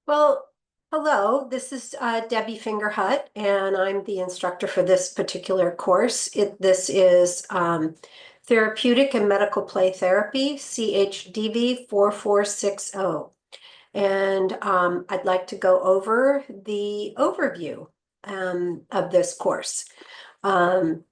Well, hello, this is Debbie Fingerhut, and I'm the instructor for this particular course. This is Therapeutic and Medical Play Therapy, CHDV 4460. And I'd like to go over the overview of this course. Um,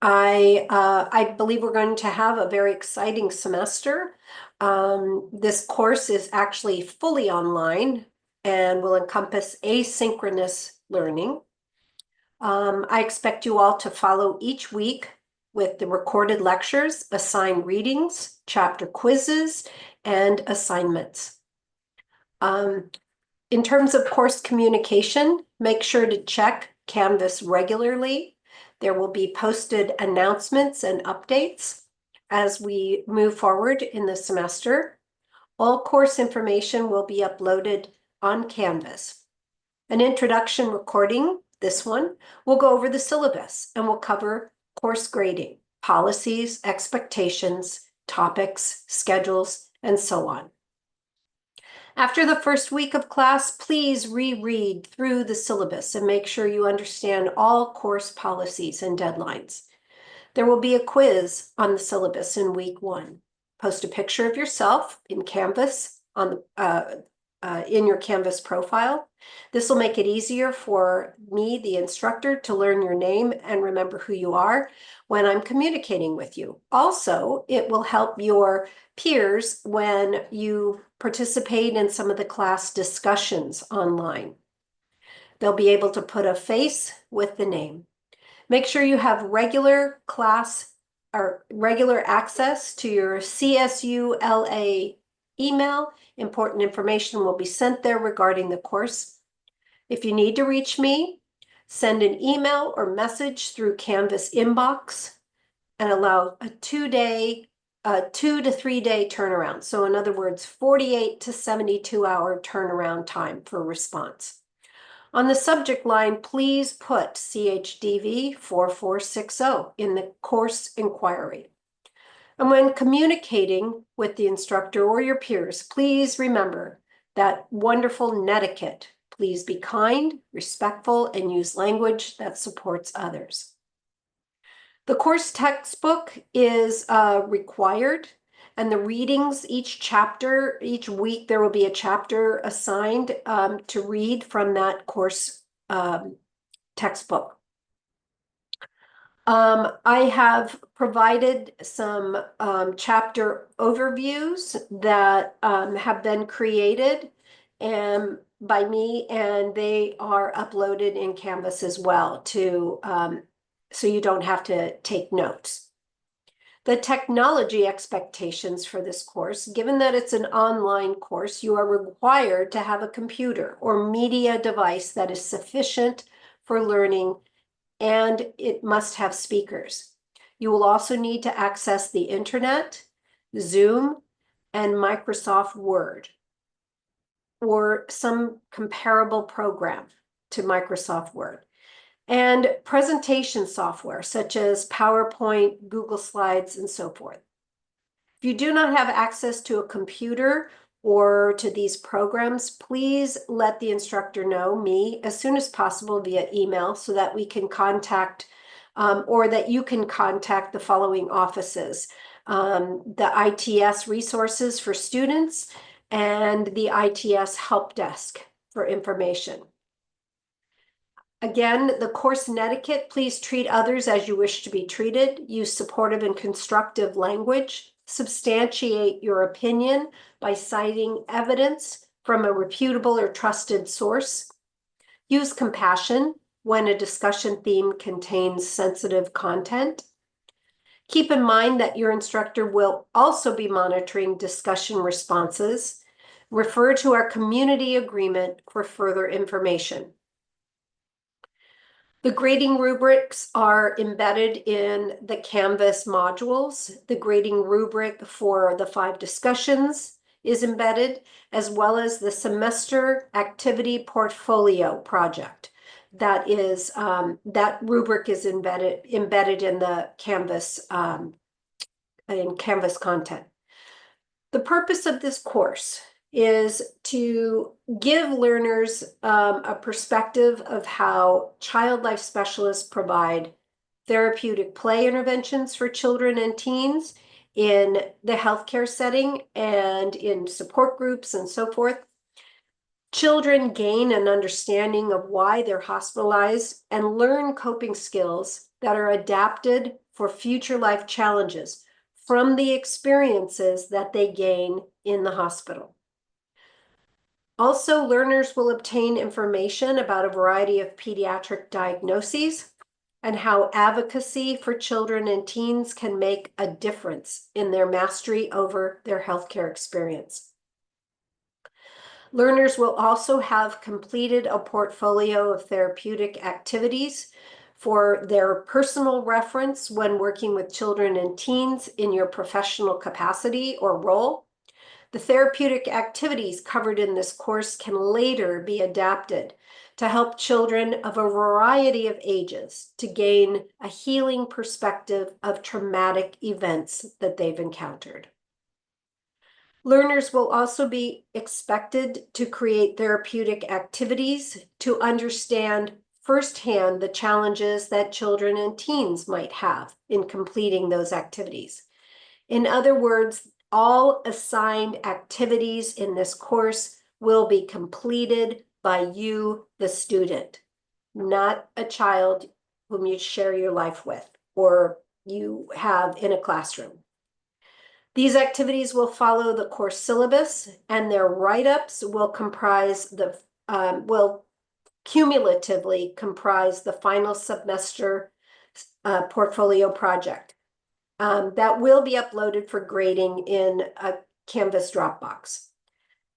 I believe we're going to have a very exciting semester. This course is actually fully online and will encompass asynchronous learning. I expect you all to follow each week with the recorded lectures, assigned readings, chapter quizzes, and assignments. In terms of course communication, make sure to check Canvas regularly. There will be posted announcements and updates as we move forward in the semester. All course information will be uploaded on Canvas. An introduction recording, this one, will go over the syllabus and will cover course grading, policies, expectations, topics, schedules, and so on. After the first week of class, please reread through the syllabus and make sure you understand all course policies and deadlines. There will be a quiz on the syllabus in week 1. Post a picture of yourself in Canvas in your Canvas profile. This will make it easier for me, the instructor, to learn your name and remember who you are when I'm communicating with you. Also, it will help your peers when you participate in some of the class discussions online. They'll be able to put a face with the name. Make sure you have regular class or regular access to your CSULA email. Important information will be sent there regarding the course. If you need to reach me, send an email or message through Canvas inbox and allow a 2 to 3 day turnaround. So in other words, 48 to 72 hour turnaround time for response. On the subject line, please put CHDV 4460 in the course inquiry. And when communicating with the instructor or your peers, please remember that wonderful netiquette. Please be kind, respectful, and use language that supports others. The course textbook is required, and the readings, each week, there will be a chapter assigned to read from that course textbook. I have provided some chapter overviews that have been created by me, and they are uploaded in Canvas as well so you don't have to take notes. The technology expectations for this course, given that it's an online course, you are required to have a computer or media device that is sufficient for learning, and it must have speakers. You will also need to access the internet, Zoom, and Microsoft Word, or some comparable program to Microsoft Word, and presentation software such as PowerPoint, Google Slides, and so forth. If you do not have access to a computer or to these programs, please let the instructor know, me, as soon as possible via email so that we can contact or that you can contact the following offices: the ITS resources for students and the ITS help desk for information. Again, the course netiquette: please treat others as you wish to be treated. Use supportive and constructive language. Substantiate your opinion by citing evidence from a reputable or trusted source. Use compassion when a discussion theme contains sensitive content. Keep in mind that your instructor will also be monitoring discussion responses. Refer to our community agreement for further information. The grading rubrics are embedded in the Canvas modules. The grading rubric for the 5 discussions is embedded, as well as the semester activity portfolio project. That rubric is embedded in the Canvas content. The purpose of this course is to give learners a perspective of how child life specialists provide therapeutic play interventions for children and teens in the healthcare setting and in support groups and so forth. Children gain an understanding of why they're hospitalized and learn coping skills that are adapted for future life challenges from the experiences that they gain in the hospital. Also, learners will obtain information about a variety of pediatric diagnoses and how advocacy for children and teens can make a difference in their mastery over their healthcare experience. Learners will also have completed a portfolio of therapeutic activities for their personal reference when working with children and teens in your professional capacity or role. The therapeutic activities covered in this course can later be adapted to help children of a variety of ages to gain a healing perspective of traumatic events that they've encountered. Learners will also be expected to create therapeutic activities to understand firsthand the challenges that children and teens might have in completing those activities. In other words, all assigned activities in this course will be completed by you, the student, not a child whom you share your life with or you have in a classroom. These activities will follow the course syllabus, and their write-ups will will cumulatively comprise the final semester portfolio project. That will be uploaded for grading in a Canvas Dropbox.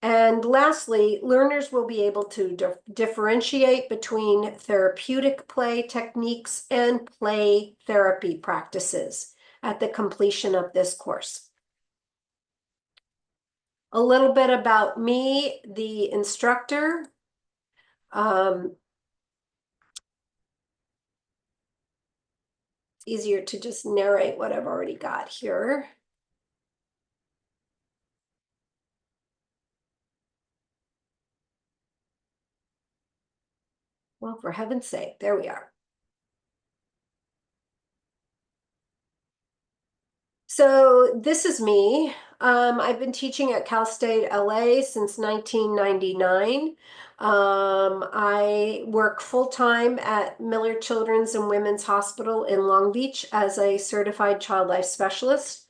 And lastly, learners will be able to differentiate between therapeutic play techniques and play therapy practices at the completion of this course. A little bit about me, the instructor. It's easier to just narrate what I've already got here. Well, for heaven's sake, there we are. So this is me. I've been teaching at Cal State LA since 1999. I work full-time at Miller Children's and Women's Hospital in Long Beach as a certified child life specialist.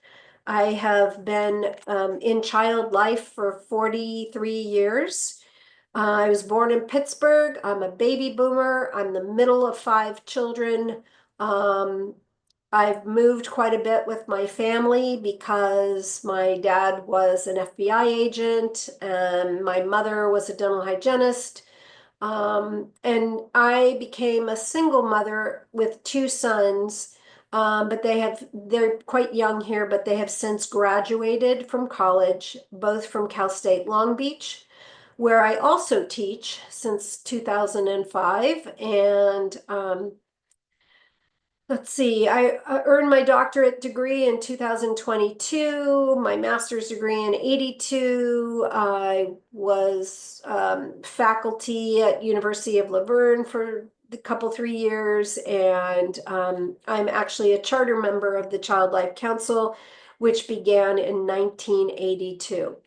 I have been in child life for 43 years. I was born in Pittsburgh. I'm a baby boomer. I'm the middle of 5 children. I've moved quite a bit with my family because my dad was an FBI agent and my mother was a dental hygienist. And I became a single mother with 2 sons, but they're quite young here, but they have since graduated from college, both from Cal State Long Beach, where I also teach since 2005. And let's see, I earned my doctorate degree in 2022, my master's degree in 82. I was faculty at University of Laverne for a couple, 3 years, and I'm actually a charter member of the Child Life Council, which began in 1982.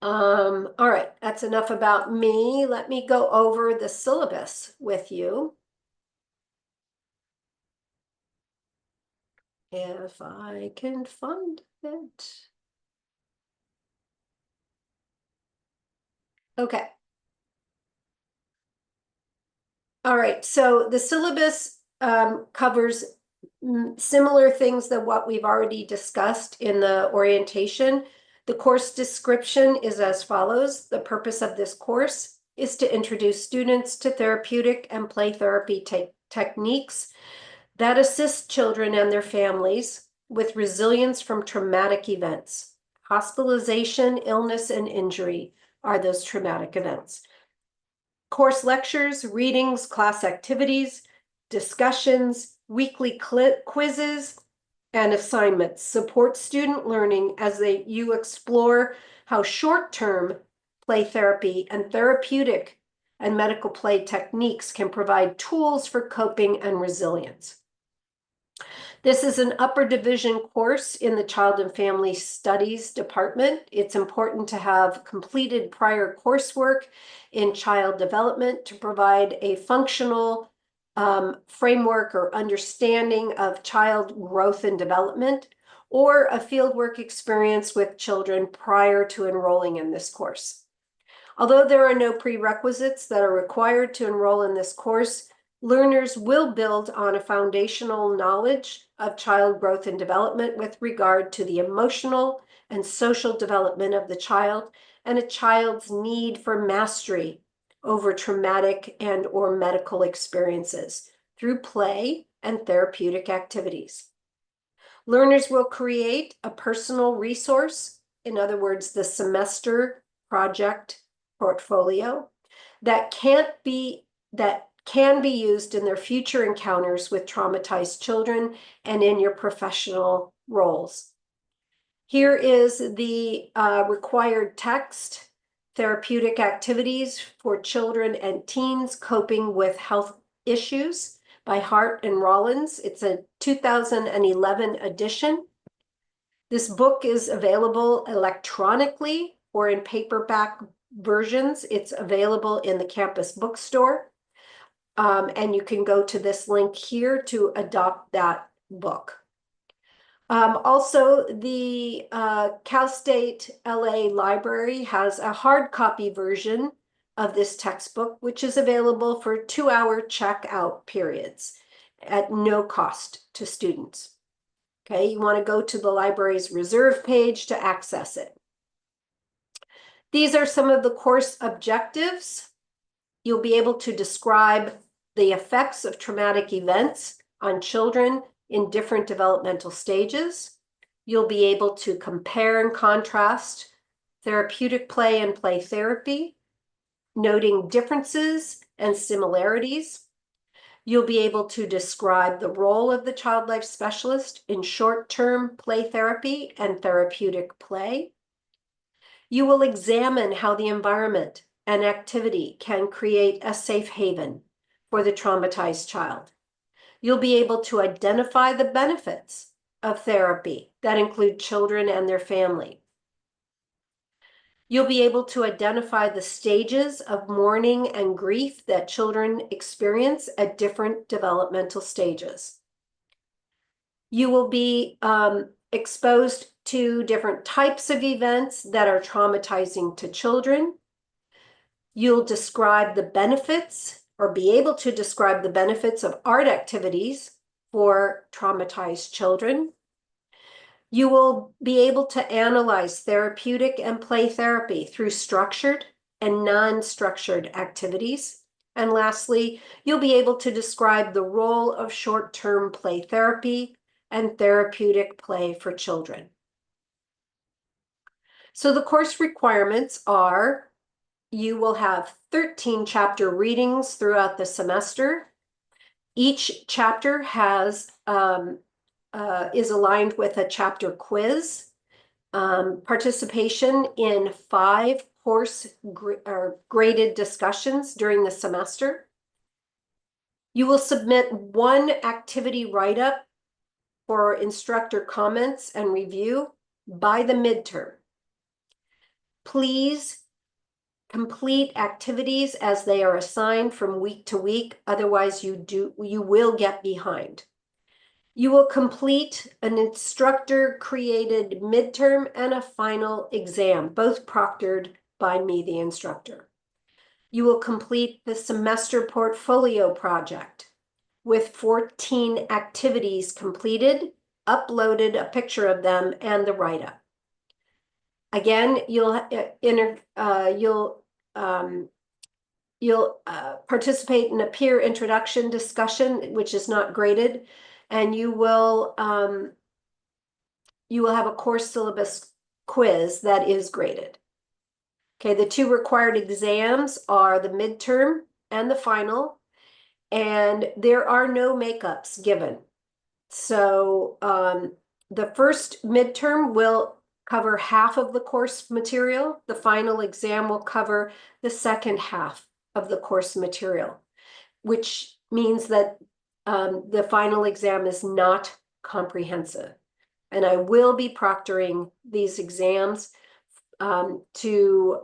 All right, that's enough about me. Let me go over the syllabus with you. If I can find it. Okay. All right, so the syllabus covers similar things than what we've already discussed in the orientation. The course description is as follows. The purpose of this course is to introduce students to therapeutic and play therapy techniques that assist children and their families with resilience from traumatic events. Hospitalization, illness, and injury are those traumatic events. Course lectures, readings, class activities, discussions, weekly quizzes, and assignments support student learning as you explore how short-term play therapy and therapeutic and medical play techniques can provide tools for coping and resilience. This is an upper division course in the Child and Family Studies department. It's important to have completed prior coursework in child development to provide a functional framework or understanding of child growth and development, or a fieldwork experience with children prior to enrolling in this course. Although there are no prerequisites that are required to enroll in this course, learners will build on a foundational knowledge of child growth and development with regard to the emotional and social development of the child and a child's need for mastery over traumatic and or medical experiences through play and therapeutic activities. Learners will create a personal resource, in other words, the semester project portfolio, that can be used in their future encounters with traumatized children and in your professional roles. Here is the required text: Therapeutic Activities for Children and Teens Coping with Health Issues by Hart and Rollins. It's a 2011 edition. This book is available electronically or in paperback versions. It's available in the campus bookstore. And you can go to this link here to adopt that book. Also, the Cal State LA Library has a hard copy version of this textbook, which is available for 2-hour checkout periods at no cost to students. Okay, you want to go to the library's reserve page to access it. These are some of the course objectives. You'll be able to describe the effects of traumatic events on children in different developmental stages. You'll be able to compare and contrast therapeutic play and play therapy, noting differences and similarities. You'll be able to describe the role of the child life specialist in short-term play therapy and therapeutic play. You will examine how the environment and activity can create a safe haven for the traumatized child. You'll be able to identify the benefits of therapy that include children and their family. You'll be able to identify the stages of mourning and grief that children experience at different developmental stages. You will be exposed to different types of events that are traumatizing to children. You'll describe the benefits, or be able to describe the benefits of art activities for traumatized children. You will be able to analyze therapeutic and play therapy through structured and non-structured activities. And lastly, you'll be able to describe the role of short-term play therapy and therapeutic play for children. So the course requirements are: you will have 13 chapter readings throughout the semester. Each chapter has is aligned with a chapter quiz. Participation in 5 course graded discussions during the semester. You will submit 1 activity write-up for instructor comments and review by the midterm. Please complete activities as they are assigned from week to week, otherwise you will get behind. You will complete an instructor-created midterm and a final exam, both proctored by me, the instructor. You will complete the semester portfolio project with 14 activities completed, uploaded a picture of them, and the write-up. Again, you'll participate in a peer introduction discussion, which is not graded, and you will have a course syllabus quiz that is graded. Okay, the 2 required exams are the midterm and the final, and there are no makeups given. So the first midterm will cover half of the course material. The final exam will cover the second half of the course material, which means that the final exam is not comprehensive. And I will be proctoring these exams to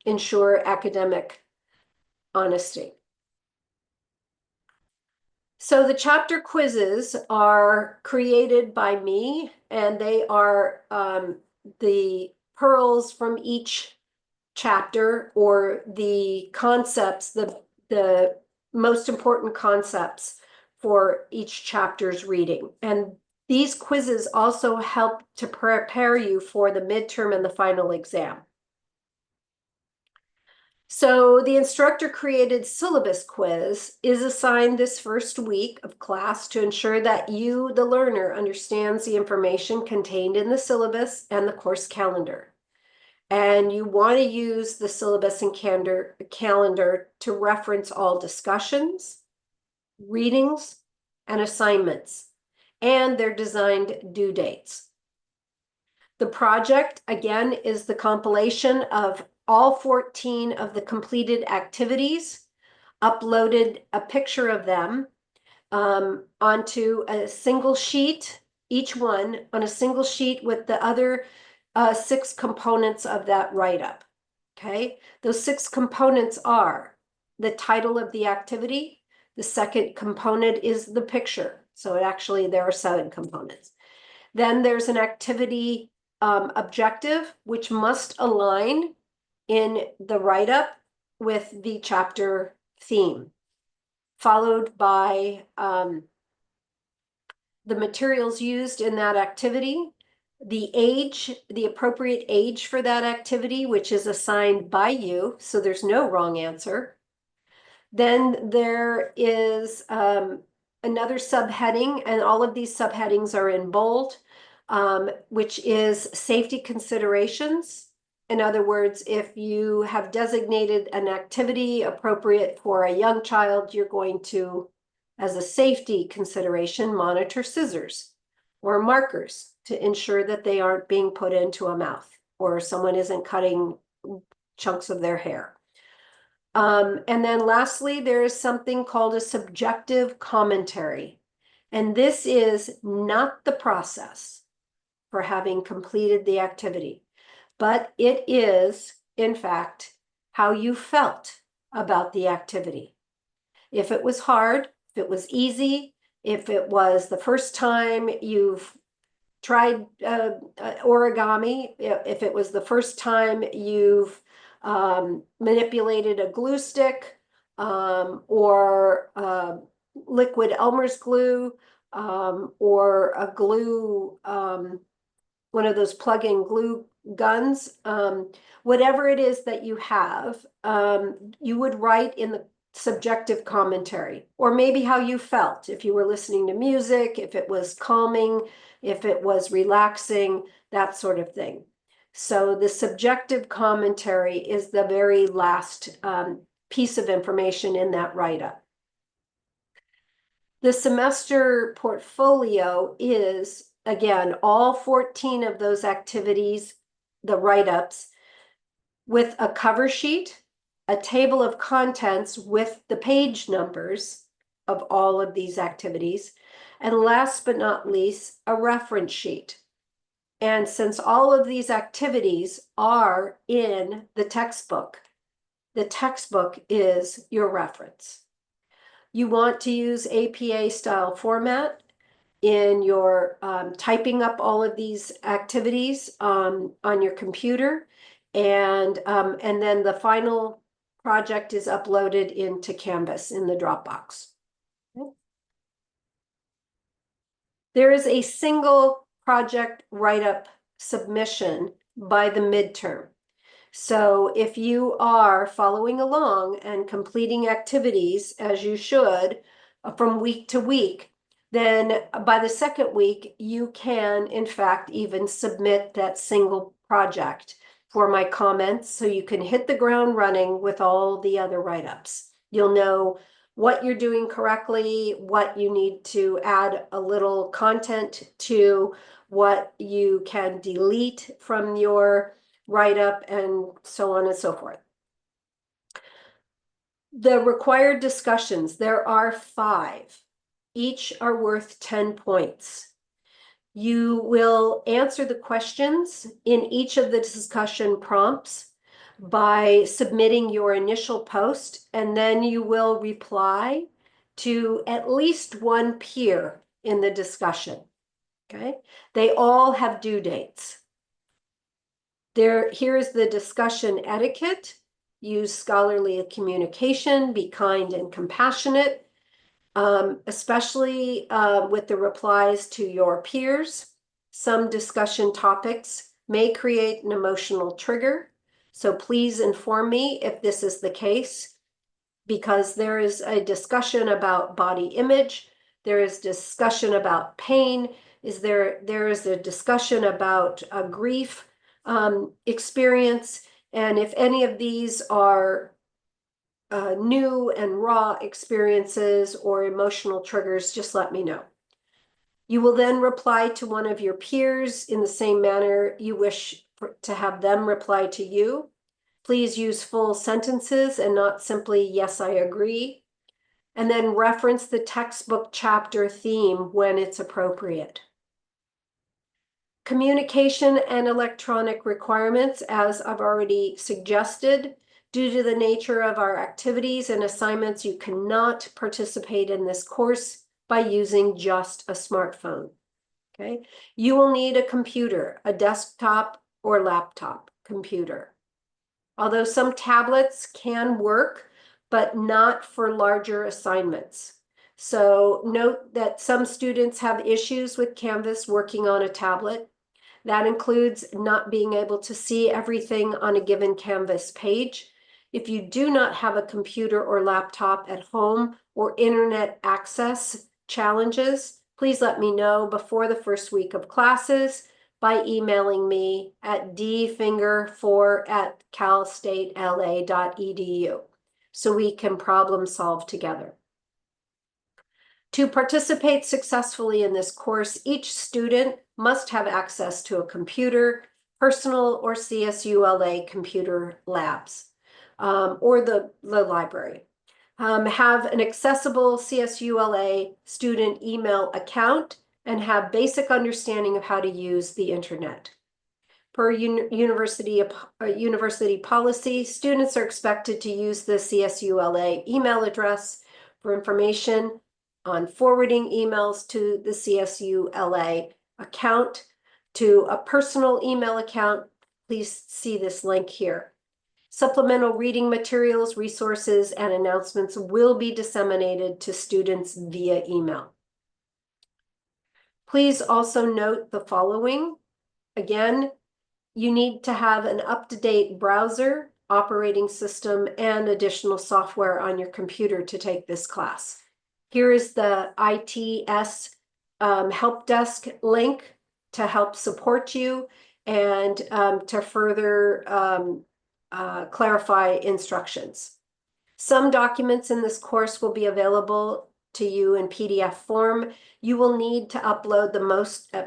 ensure academic honesty. So the chapter quizzes are created by me, and they are the pearls from each chapter, or the concepts, the most important concepts for each chapter's reading. And these quizzes also help to prepare you for the midterm and the final exam. So the instructor created syllabus quiz is assigned this first week of class to ensure that you, the learner, understands the information contained in the syllabus and the course calendar. And you want to use the syllabus and calendar to reference all discussions, readings, and assignments, and their designed due dates. The project, again, is the compilation of all 14 of the completed activities, uploaded a picture of them onto a single sheet, each one on a single sheet with the other 6 components of that write-up. Okay, those 6 components are the title of the activity. The second component is the picture. So there are 7 components. Then there's an activity objective, which must align in the write-up with the chapter theme, followed by the materials used in that activity, the appropriate age for that activity, which is assigned by you, so there's no wrong answer. Then there is another subheading, and all of these subheadings are in bold, which is safety considerations. In other words, if you have designated an activity appropriate for a young child, you're going to, as a safety consideration, monitor scissors or markers to ensure that they aren't being put into a mouth or someone isn't cutting chunks of their hair. And then lastly, there is something called a subjective commentary. And this is not the process for having completed the activity, but it is, in fact, how you felt about the activity. If it was hard, if it was easy, if it was the first time you've tried origami, if it was the first time you've manipulated a glue stick or liquid Elmer's glue or a glue, one of those plug-in glue guns, whatever it is that you have, you would write in the subjective commentary, or maybe how you felt, if you were listening to music, if it was calming, if it was relaxing, that sort of thing. So the subjective commentary is the very last piece of information in that write-up. The semester portfolio is, again, all 14 of those activities, the write-ups, with a cover sheet, a table of contents with the page numbers of all of these activities, and last but not least, a reference sheet. And since all of these activities are in the textbook is your reference. You want to use APA style format in your typing up all of these activities on your computer, and then the final project is uploaded into Canvas in the Dropbox. Okay. There is a single project write-up submission by the midterm. So if you are following along and completing activities as you should from week to week, then by the second week, you can, in fact, even submit that single project for my comments, so you can hit the ground running with all the other write-ups. You'll know what you're doing correctly, what you need to add a little content to, what you can delete from your write-up, and so on and so forth. The required discussions, there are 5. Each are worth 10 points. You will answer the questions in each of the discussion prompts by submitting your initial post, and then you will reply to at least one peer in the discussion. Okay? They all have due dates. Here's the discussion etiquette. Use scholarly communication, be kind and compassionate, especially with the replies to your peers. Some discussion topics may create an emotional trigger, so please inform me if this is the case, because there is a discussion about body image, there is discussion about pain, there is a discussion about grief experience, and if any of these are new and raw experiences or emotional triggers, just let me know. You will then reply to one of your peers in the same manner you wish to have them reply to you. Please use full sentences and not simply, yes, I agree. And then reference the textbook chapter theme when it's appropriate. Communication and electronic requirements, as I've already suggested. Due to the nature of our activities and assignments, you cannot participate in this course by using just a smartphone. Okay? You will need a computer, a desktop or laptop computer. Although some tablets can work, but not for larger assignments. So note that some students have issues with Canvas working on a tablet. That includes not being able to see everything on a given Canvas page. If you do not have a computer or laptop at home or internet access challenges, please let me know before the first week of classes by emailing me at dfinger4@calstatela.edu so we can problem solve together. To participate successfully in this course, each student must have access to a computer, personal or CSULA computer labs, or the library. Have an accessible CSULA student email account and have basic understanding of how to use the internet. Per university policy, students are expected to use the CSULA email address for information on forwarding emails to the CSULA account. To a personal email account, please see this link here. Supplemental reading materials, resources, and announcements will be disseminated to students via email. Please also note the following. Again, you need to have an up-to-date browser, operating system, and additional software on your computer to take this class. Here is the ITS help desk link to help support you and to further clarify instructions. Some documents in this course will be available to you in PDF form. You will need to upload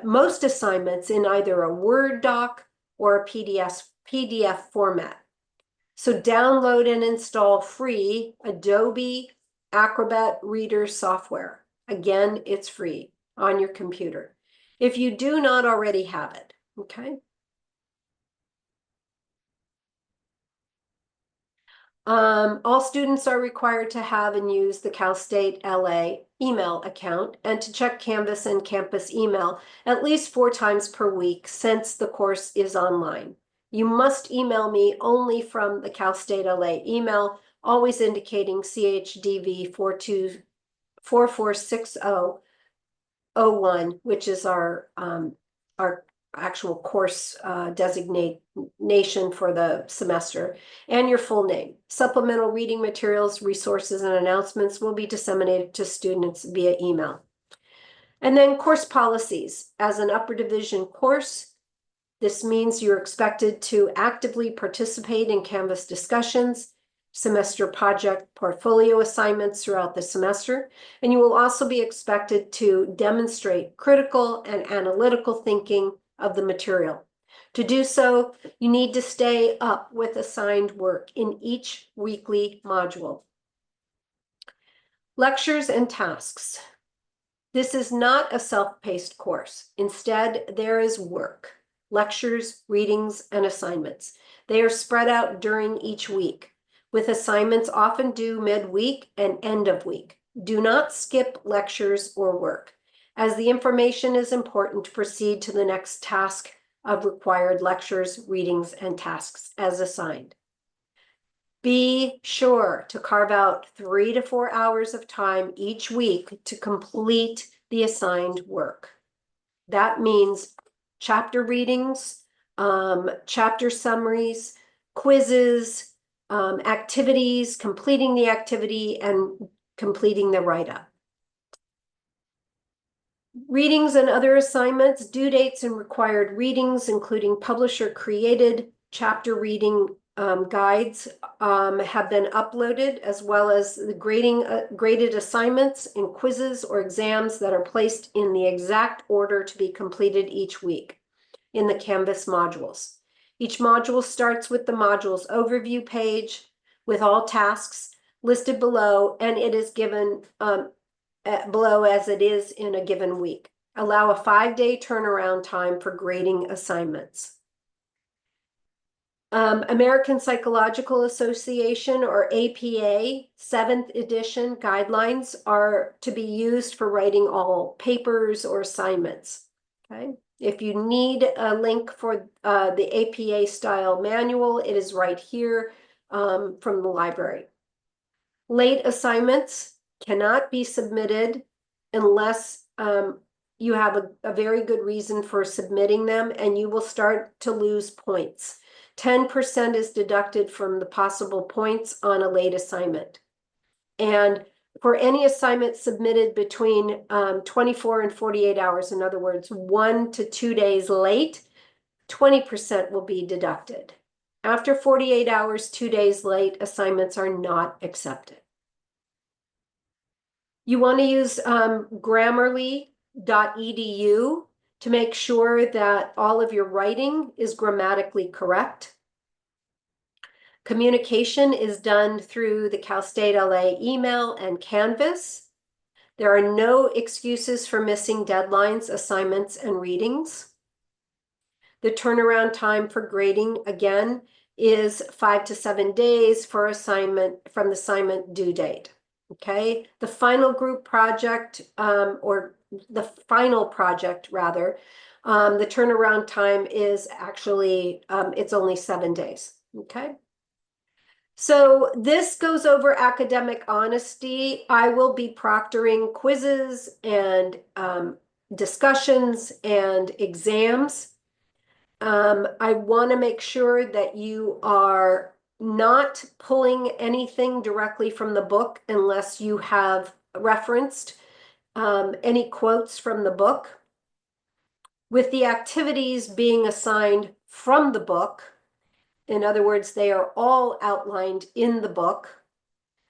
most assignments in either a Word doc or a PDF format. So download and install free Adobe Acrobat Reader software. Again, it's free on your computer if you do not already have it, okay? All students are required to have and use the Cal State LA email account and to check Canvas and campus email at least 4 times per week since the course is online. You must email me only from the Cal State LA email, always indicating CHDV 446001, which is our actual course designation for the semester, and your full name. Supplemental reading materials, resources, and announcements will be disseminated to students via email. And then course policies. As an upper division course, this means you're expected to actively participate in Canvas discussions. semester project portfolio assignments throughout the semester, and you will also be expected to demonstrate critical and analytical thinking of the material. To do so, you need to stay up with assigned work in each weekly module. Lectures and tasks. This is not a self-paced course. Instead, there is work, lectures, readings, and assignments. They are spread out during each week, with assignments often due midweek and end of week. Do not skip lectures or work, as the information is important to proceed to the next task of required lectures, readings, and tasks as assigned. Be sure to carve out 3 to 4 hours of time each week to complete the assigned work. That means chapter readings, chapter summaries, quizzes, activities, completing the activity, and completing the write-up. Readings and other assignments, due dates and required readings, including publisher-created chapter reading guides have been uploaded, as well as the graded assignments and quizzes or exams that are placed in the exact order to be completed each week in the Canvas modules. Each module starts with the module's overview page with all tasks listed below, and it is given below as it is in a given week. Allow a 5-day turnaround time for grading assignments. American Psychological Association, or APA, 7th edition guidelines are to be used for writing all papers or assignments. Okay. If you need a link for the APA style manual, it is right here from the library. Late assignments cannot be submitted unless you have a very good reason for submitting them, and you will start to lose points. 10% is deducted from the possible points on a late assignment. And for any assignment submitted between 24 and 48 hours, in other words, 1 to 2 days late, 20% will be deducted. After 48 hours, 2 days late, assignments are not accepted. You want to use grammarly.edu to make sure that all of your writing is grammatically correct. Communication is done through the Cal State LA email and Canvas. There are no excuses for missing deadlines, assignments, and readings. The turnaround time for grading, again, is 5 to 7 days for assignment from the assignment due date. Okay, the final group project, or the final project rather, the turnaround time is actually, it's only 7 days. Okay. So this goes over academic honesty. I will be proctoring quizzes and discussions and exams. I want to make sure that you are not pulling anything directly from the book unless you have referenced any quotes from the book. With the activities being assigned from the book, in other words, they are all outlined in the book,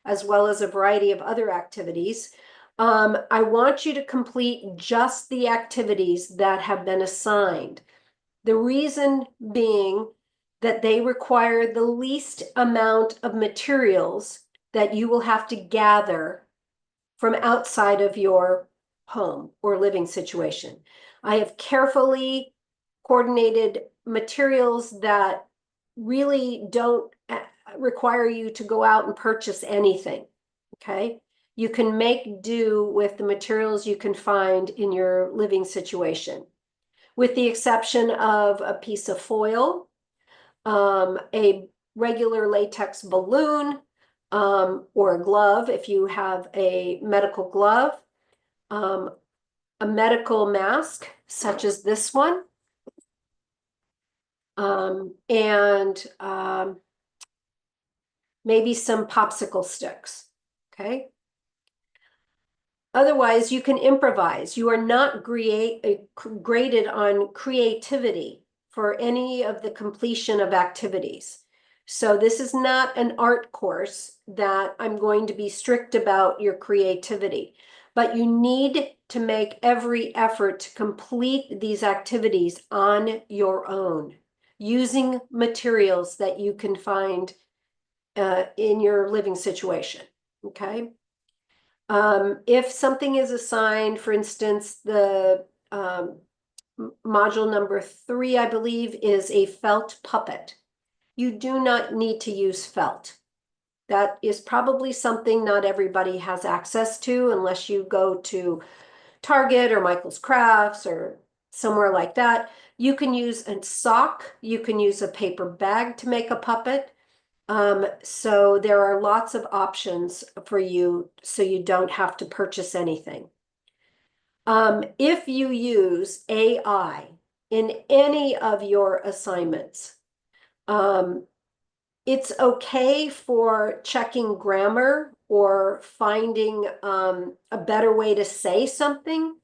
as well as a variety of other activities. I want you to complete just the activities that have been assigned. The reason being that they require the least amount of materials that you will have to gather from outside of your home or living situation. I have carefully coordinated materials that really don't require you to go out and purchase anything, okay? You can make do with the materials you can find in your living situation, with the exception of a piece of foil, a regular latex balloon, or a glove if you have a medical glove, a medical mask such as this one, and maybe some popsicle sticks, okay? Otherwise, you can improvise. You are not graded on creativity for any of the completion of activities. So this is not an art course that I'm going to be strict about your creativity, but you need to make every effort to complete these activities on your own, using materials that you can find in your living situation, okay? If something is assigned, for instance, the module number 3, I believe, is a felt puppet. You do not need to use felt. That is probably something not everybody has access to unless you go to Target or Michael's Crafts or somewhere like that. You can use a sock, you can use a paper bag to make a puppet. So there are lots of options for you so you don't have to purchase anything. If you use AI in any of your assignments, it's okay for checking grammar or finding a better way to say something,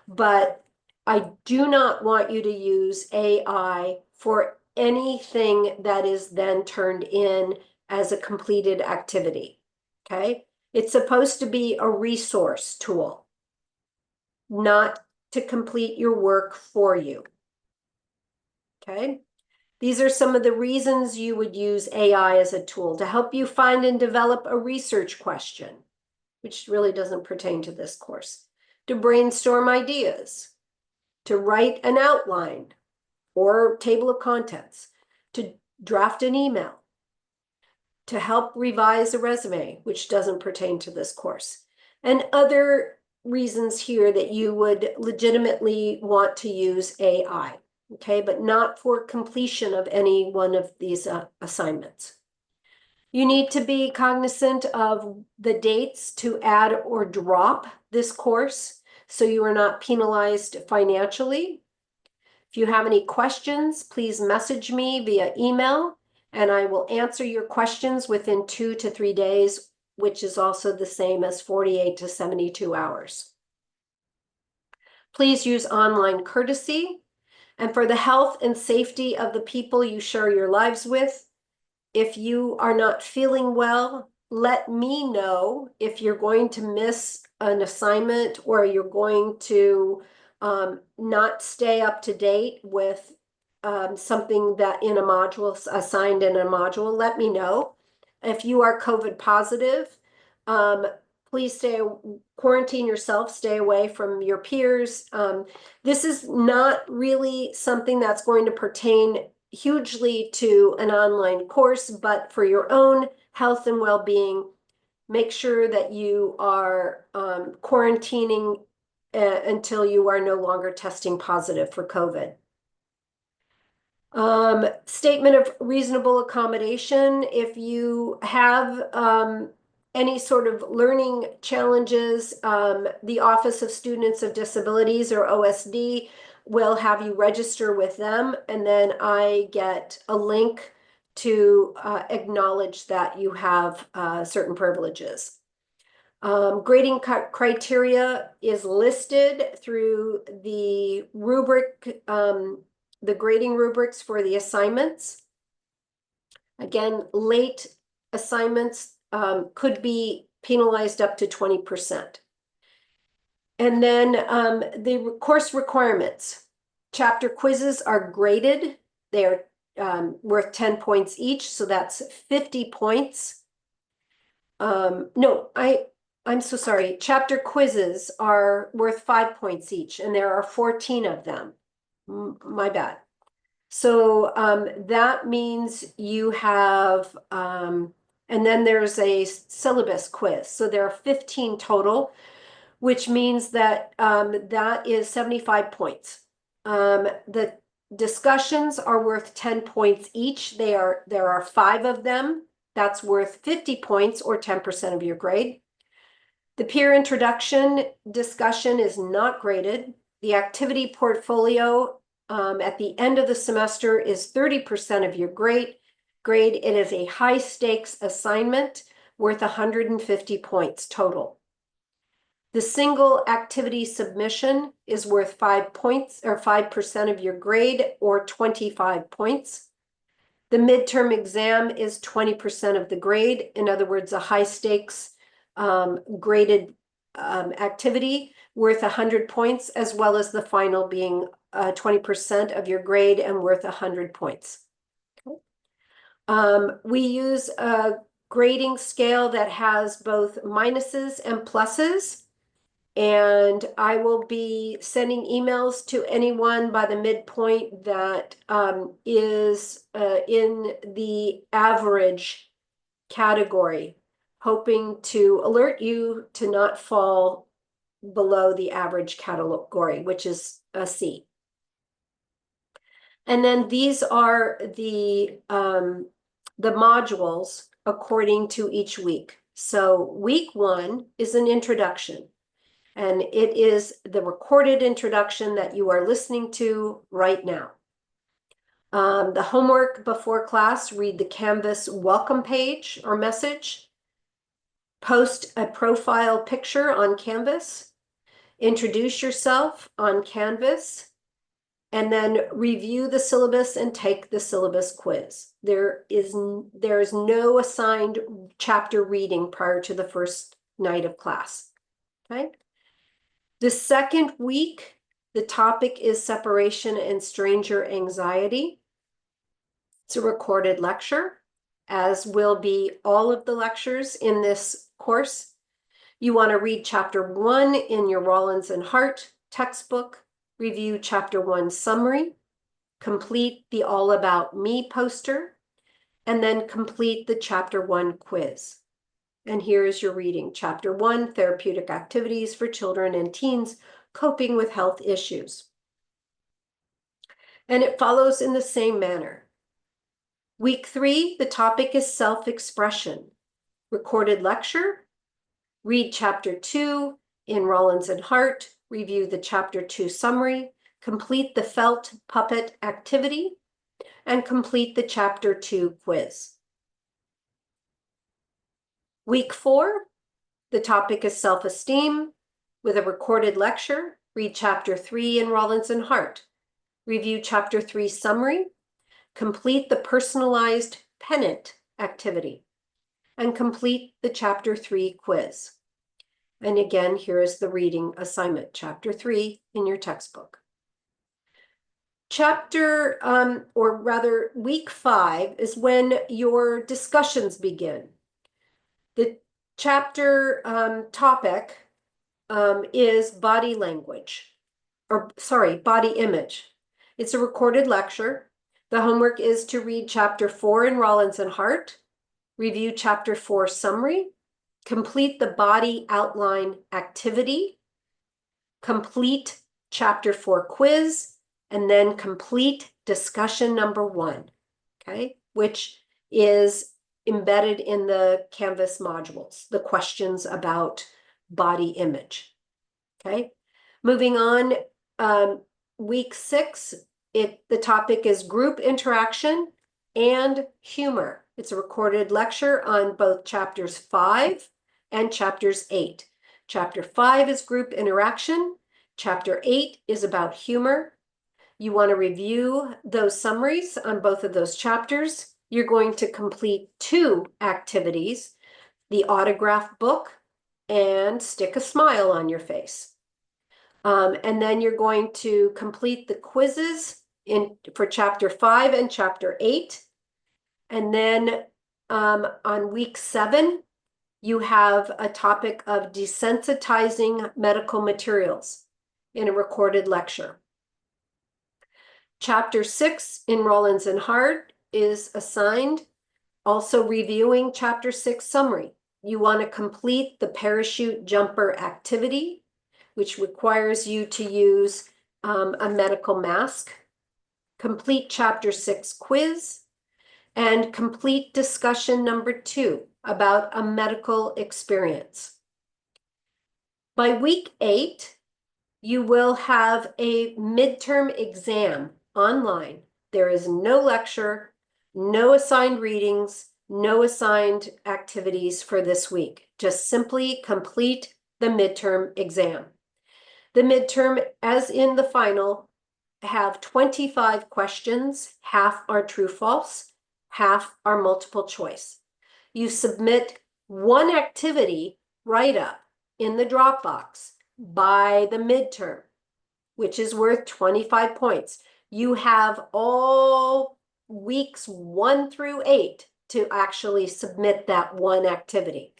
but I do not want you to use AI for anything that is then turned in as a completed activity, okay? It's supposed to be a resource tool, not to complete your work for you, okay? These are some of the reasons you would use AI as a tool to help you find and develop a research question, which really doesn't pertain to this course, to brainstorm ideas, to write an outline or table of contents, to draft an email, to help revise a resume, which doesn't pertain to this course, and other reasons here that you would legitimately want to use AI. Okay, but not for completion of any one of these assignments. You need to be cognizant of the dates to add or drop this course so you are not penalized financially. If you have any questions, please message me via email and I will answer your questions within 2 to 3 days, which is also the same as 48 to 72 hours. Please use online courtesy. And for the health and safety of the people you share your lives with, if you are not feeling well, let me know if you're going to miss an assignment or you're going to not stay up to date with something that in a module, assigned in a module, let me know. If you are COVID positive, please quarantine yourself, stay away from your peers. This is not really something that's going to pertain hugely to an online course, but for your own health and well-being, make sure that you are quarantining until you are no longer testing positive for COVID. Statement of reasonable accommodation. If you have any sort of learning challenges, the Office of Students of Disabilities, or OSD, will have you register with them, and then I get a link to acknowledge that you have certain privileges. Grading criteria is listed through the rubric, the grading rubrics for the assignments. Again, late assignments could be penalized up to 20%. And then the course requirements. Chapter quizzes are graded. They are worth 10 points each, so that's 50 points. No, I'm so sorry. Chapter quizzes are worth 5 points each, and there are 14 of them. My bad. So that means you have, and then there's a syllabus quiz. So there are 15 total, which means that that is 75 points. The discussions are worth 10 points each. There are 5 of them. That's worth 50 points or 10% of your grade. The peer introduction discussion is not graded. The activity portfolio at the end of the semester is 30% of your grade. It is a high stakes assignment worth 150 points total. The single activity submission is worth 5 points or 5% of your grade or 25 points. The midterm exam is 20% of the grade. In other words, a high stakes graded activity worth 100 points, as well as the final being 20% of your grade and worth 100 points. We use a grading scale that has both minuses and pluses. And I will be sending emails to anyone by the midpoint that is in the average category, hoping to alert you to not fall below the average category, which is a C. And then these are the modules according to each week. So week 1 is an introduction. And it is the recorded introduction that you are listening to right now. The homework before class, read the Canvas welcome page or message. Post a profile picture on Canvas. Introduce yourself on Canvas. And then review the syllabus and take the syllabus quiz. There is no assigned chapter reading prior to the first night of class. Okay? The second week, the topic is separation and stranger anxiety. It's a recorded lecture, as will be all of the lectures in this course. You want to read chapter 1 in your Rollins and Hart textbook, review chapter 1 summary, complete the All About Me poster, and then complete the chapter 1 quiz. And here is your reading. Chapter 1, Therapeutic Activities for Children and Teens Coping with Health Issues. And it follows in the same manner. Week 3, the topic is self-expression. Recorded lecture. Read chapter 2 in Rollins and Hart. Review the chapter 2 summary. Complete the felt puppet activity. And complete the chapter 2 quiz. Week 4, the topic is self-esteem with a recorded lecture. Read chapter 3 in Rollins and Hart. Review chapter 3 summary. Complete the personalized pennant activity. And complete the chapter 3 quiz. And again, here is the reading assignment, chapter 3 in your textbook. Week 5 is when your discussions begin. The chapter topic is body language, body image. It's a recorded lecture. The homework is to read chapter 4 in Rollins and Hart, review chapter 4 summary, complete the body outline activity, complete chapter 4 quiz, and then complete discussion number 1, okay, which is embedded in the Canvas modules, the questions about body image. Okay, moving on, week 6, the topic is group interaction and humor. It's a recorded lecture on both chapters 5 and chapters 8. Chapter 5 is group interaction. Chapter 8 is about humor. You want to review those summaries on both of those chapters. You're going to complete 2 activities, the autograph book and stick a smile on your face. And then you're going to complete the quizzes for chapter 5 and chapter 8. And then on week 7, you have a topic of desensitizing medical materials in a recorded lecture. Chapter 6 in Rollins and Hart is assigned, also reviewing chapter 6 summary. You want to complete the parachute jumper activity, which requires you to use a medical mask, complete chapter 6 quiz, and complete discussion number 2 about a medical experience. By week 8, you will have a midterm exam online. There is no lecture, no assigned readings, no assigned activities for this week. Just simply complete the midterm exam. The midterm, as in the final, have 25 questions. Half are true false half are multiple choice. You submit one activity write-up in the Dropbox by the midterm, which is worth 25 points. You have all weeks 1 through 8 to actually submit that one activity.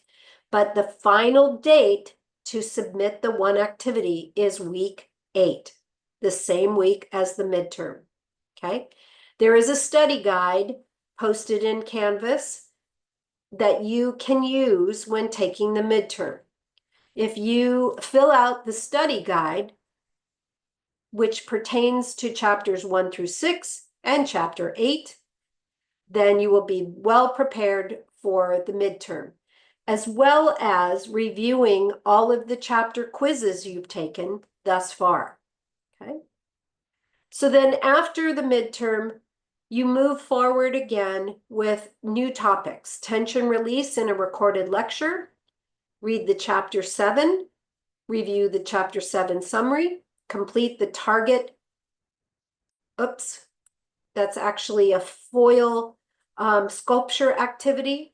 But the final date to submit the one activity is week 8, the same week as the midterm, okay? There is a study guide posted in Canvas that you can use when taking the midterm. If you fill out the study guide, which pertains to chapters 1 through 6 and chapter 8, then you will be well prepared for the midterm, as well as reviewing all of the chapter quizzes you've taken thus far, okay? So then after the midterm, you move forward again with new topics: tension release in a recorded lecture, read the chapter 7, review the chapter 7 summary, complete the target, that's actually a foil sculpture activity,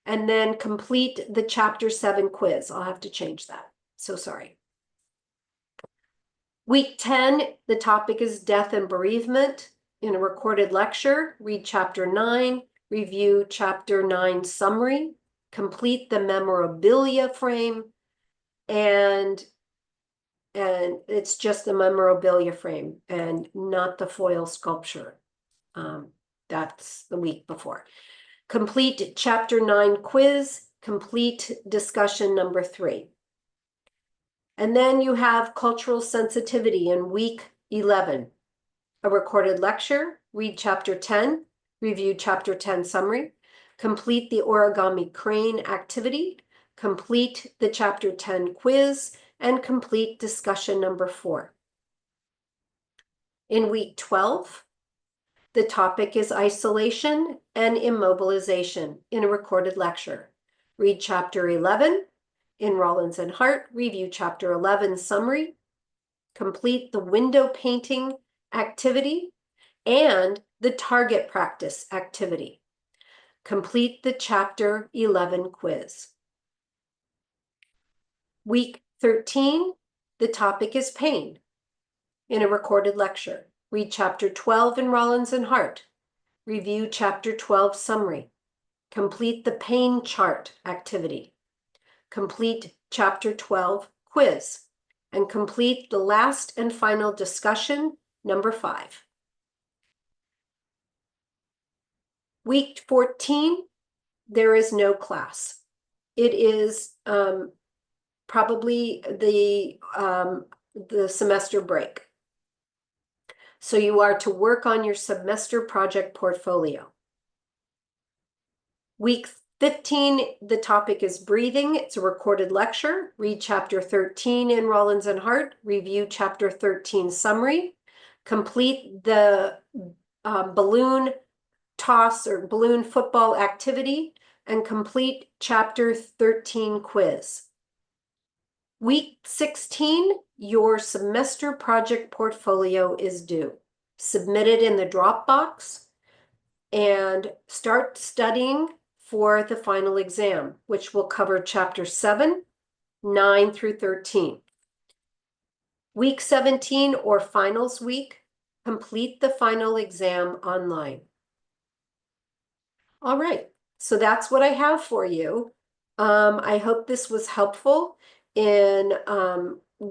and then complete the chapter 7 quiz. I'll have to change that, so sorry. Week 10, the topic is death and bereavement in a recorded lecture. Read chapter 9, review chapter 9 summary, complete the memorabilia frame, and it's just the memorabilia frame and not the foil sculpture. That's the week before. Complete chapter 9 quiz, complete discussion number 3. And then you have cultural sensitivity in week 11, a recorded lecture, read chapter 10, review chapter 10 summary, complete the origami crane activity, complete the chapter 10 quiz, and complete discussion number 4. In week 12, the topic is isolation and immobilization in a recorded lecture. Read chapter 11 in Rollins and Hart, review chapter 11 summary, complete the window painting activity and the target practice activity. Complete the chapter 11 quiz. Week 13, the topic is pain in a recorded lecture. Read chapter 12 in Rollins and Hart. Review chapter 12 summary. Complete the pain chart activity. Complete chapter 12 quiz. And complete the last and final discussion, number 5. Week 14, there is no class. It is probably the semester break. So you are to work on your semester project portfolio. Week 15, the topic is breathing. It's a recorded lecture. Read chapter 13 in Rollins and Hart. Review chapter 13 summary. Complete the balloon toss or balloon football activity and complete chapter 13 quiz. Week 16, your semester project portfolio is due. Submit it in the Dropbox and start studying for the final exam, which will cover chapter 7, 9 through 13. Week 17 or finals week, complete the final exam online. All right, so that's what I have for you. I hope this was helpful in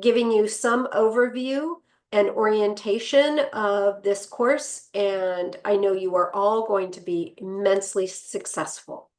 giving you some overview and orientation of this course, and I know you are all going to be immensely successful.